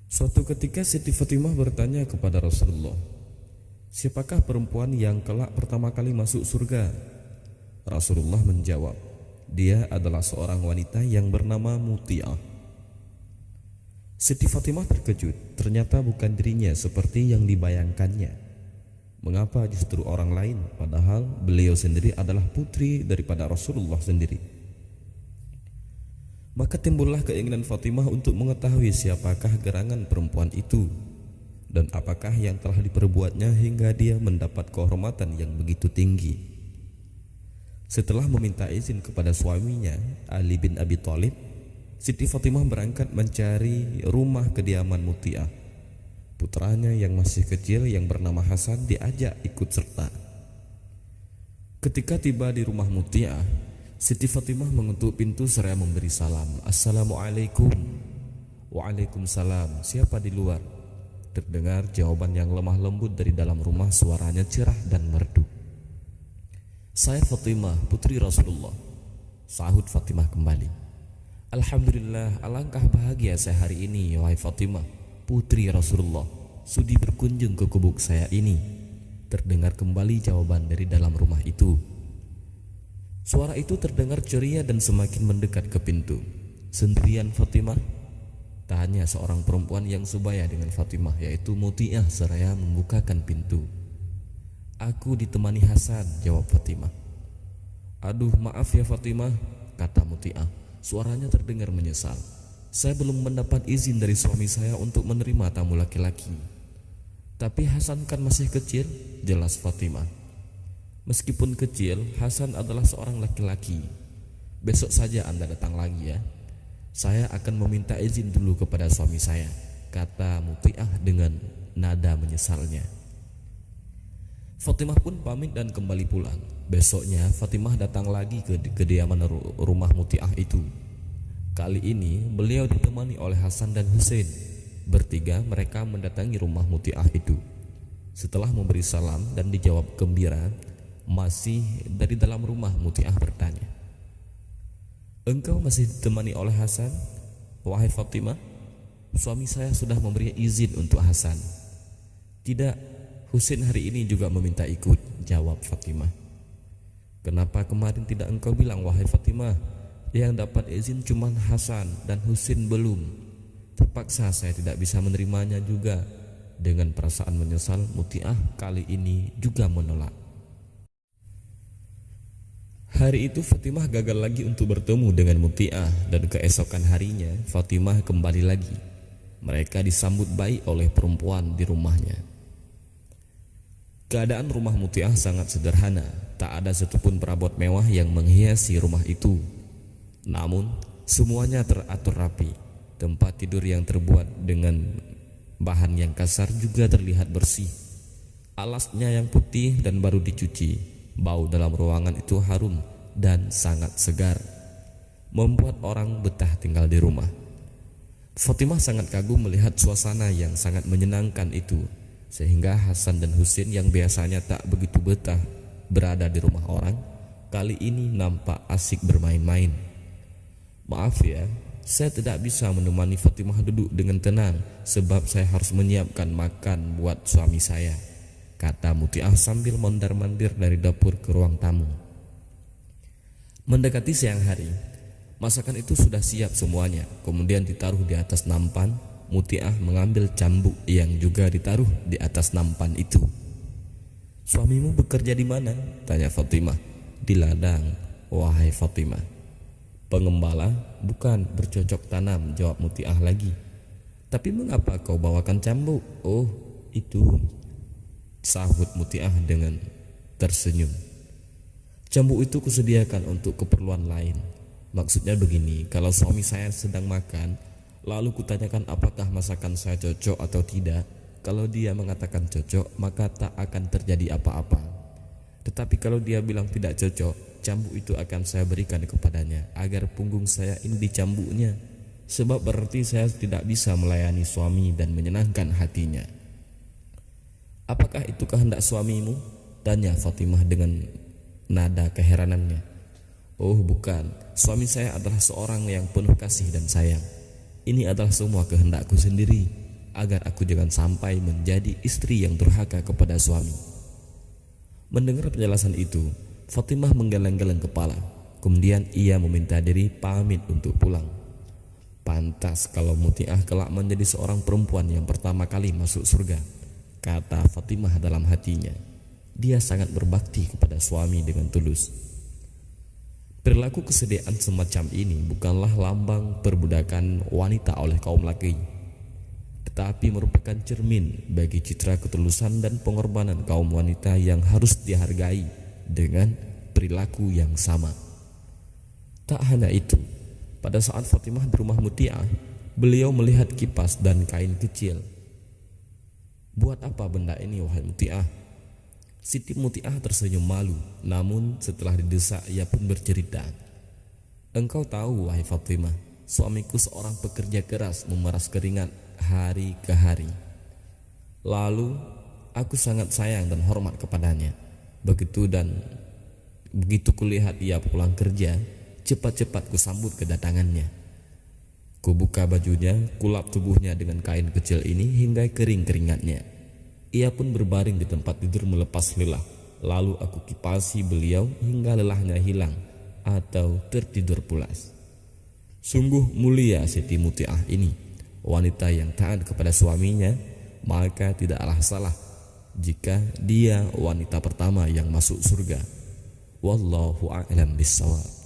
Suatu ketika Siti Fatimah bertanya kepada Rasulullah, "Siapakah perempuan yang kelak pertama kali masuk surga?" Rasulullah menjawab, "Dia adalah seorang wanita yang bernama Muti'ah." Siti Fatimah terkejut, ternyata bukan dirinya seperti yang dibayangkannya. Mengapa justru orang lain, padahal beliau sendiri adalah putri daripada Rasulullah sendiri? Maka timbullah keinginan Fatimah untuk mengetahui siapakah gerangan perempuan itu dan apakah yang telah diperbuatnya hingga dia mendapat kehormatan yang begitu tinggi. Setelah meminta izin kepada suaminya, Ali bin Abi Thalib, Siti Fatimah berangkat mencari rumah kediaman Muti'ah. Putranya yang masih kecil yang bernama Hasan diajak ikut serta. Ketika tiba di rumah Muti'ah, Siti Fatimah mengetuk pintu seraya memberi salam. "Assalamualaikum." "Waalaikumsalam, siapa di luar?" Terdengar jawaban yang lemah lembut dari dalam rumah, suaranya cerah dan merdu. "Saya Fatimah, putri Rasulullah," sahut Fatimah kembali. "Alhamdulillah, alangkah bahagia saya hari ini, wahai Fatimah, putri Rasulullah, sudi berkunjung ke gubuk saya ini." Terdengar kembali jawaban dari dalam rumah itu. Suara itu terdengar ceria dan semakin mendekat ke pintu. "Sendirian Fatimah?" tanya seorang perempuan yang sebaya dengan Fatimah, yaitu Muti'ah, seraya membukakan pintu. "Aku ditemani Hasan," jawab Fatimah. "Aduh, maaf ya Fatimah," kata Muti'ah. Suaranya terdengar menyesal. "Saya belum mendapat izin dari suami saya untuk menerima tamu laki-laki." "Tapi Hasan kan masih kecil," jelas Fatimah. "Meskipun kecil, Hasan adalah seorang laki-laki. Besok saja Anda datang lagi ya. Saya akan meminta izin dulu kepada suami saya," kata Muti'ah dengan nada menyesalnya. Fatimah pun pamit dan kembali pulang. Besoknya Fatimah datang lagi ke kediaman rumah Muti'ah itu. Kali ini beliau ditemani oleh Hasan dan Husain. Bertiga mereka mendatangi rumah Muti'ah itu. Setelah memberi salam dan dijawab gembira, masih dari dalam rumah Muti'ah bertanya, "Engkau masih ditemani oleh Hasan, wahai Fatimah?" "Suami saya sudah memberi izin untuk Hasan." "Tidak, Husain hari ini juga meminta ikut," jawab Fatimah. "Kenapa kemarin tidak engkau bilang, wahai Fatimah? Yang dapat izin cuma Hasan dan Husain belum. Terpaksa saya tidak bisa menerimanya juga." Dengan perasaan menyesal, Muti'ah kali ini juga menolak. Hari itu Fatimah gagal lagi untuk bertemu dengan Muti'ah, dan keesokan harinya Fatimah kembali lagi. Mereka disambut baik oleh perempuan di rumahnya. Keadaan rumah Muti'ah sangat sederhana, tak ada satupun perabot mewah yang menghiasi rumah itu. Namun semuanya teratur rapi. Tempat tidur yang terbuat dengan bahan yang kasar juga terlihat bersih. Alasnya yang putih dan baru dicuci. Bau dalam ruangan itu harum dan sangat segar, membuat orang betah tinggal di rumah. Fatimah sangat kagum melihat suasana yang sangat menyenangkan itu, sehingga Hasan dan Husain yang biasanya tak begitu betah berada di rumah orang, kali ini nampak asik bermain-main. "Maaf ya, saya tidak bisa menemani Fatimah duduk dengan tenang sebab saya harus menyiapkan makan buat suami saya," kata Muti'ah sambil mondar-mandir dari dapur ke ruang tamu. Mendekati siang hari, masakan itu sudah siap semuanya, kemudian ditaruh di atas nampan. Muti'ah mengambil cambuk yang juga ditaruh di atas nampan itu. "Suamimu bekerja di mana?" tanya Fatimah. "Di ladang, wahai Fatimah." "Pengembala? Bukan, bercocok tanam," jawab Muti'ah lagi. "Tapi mengapa kau bawakan cambuk?" "Oh, itu," sahut Muti'ah dengan tersenyum. "Cambuk itu kusediakan untuk keperluan lain. Maksudnya begini, kalau suami saya sedang makan, lalu kutanyakan apakah masakan saya cocok atau tidak. Kalau dia mengatakan cocok, maka tak akan terjadi apa-apa. Tetapi kalau dia bilang tidak cocok, cambuk itu akan saya berikan kepadanya agar punggung saya ini dicambuknya, sebab berarti saya tidak bisa melayani suami dan menyenangkan hatinya." "Apakah itu kehendak suamimu?" tanya Fatimah dengan nada keheranannya. "Oh bukan, suami saya adalah seorang yang penuh kasih dan sayang. Ini adalah semua kehendakku sendiri." agar aku jangan sampai menjadi istri yang durhaka kepada suami. Mendengar penjelasan itu, Fatimah menggeleng-geleng kepala. Kemudian ia meminta diri pamit untuk pulang. Pantas kalau Muti'ah kelak menjadi seorang perempuan yang pertama kali masuk surga, kata Fatimah dalam hatinya. Dia sangat berbakti kepada suami dengan tulus. Perilaku kesediaan semacam ini bukanlah lambang perbudakan wanita oleh kaum laki, tetapi merupakan cermin bagi citra ketulusan dan pengorbanan kaum wanita yang harus dihargai dengan perilaku yang sama. Tak hanya itu, pada saat Fatimah di rumah Muti'ah, beliau melihat kipas dan kain kecil. Buat apa benda ini, wahai Muti'ah? Siti Muti'ah tersenyum malu, namun setelah didesak ia pun bercerita. Engkau tahu, wahai Fatimah, suamiku seorang pekerja keras memeras keringat hari ke hari. Lalu aku sangat sayang dan hormat kepadanya. Begitu kulihat ia pulang kerja, cepat-cepat kusambut kedatangannya. Kubuka bajunya, kulap tubuhnya dengan kain kecil ini hingga kering keringatnya. Ia pun berbaring di tempat tidur melepas lelah. Lalu aku kipasi beliau hingga lelahnya hilang atau tertidur pulas. Sungguh mulia Siti Muti'ah ini, wanita yang taat kepada suaminya, maka tidaklah salah jika dia wanita pertama yang masuk surga. Wallahu a'lam bishawab.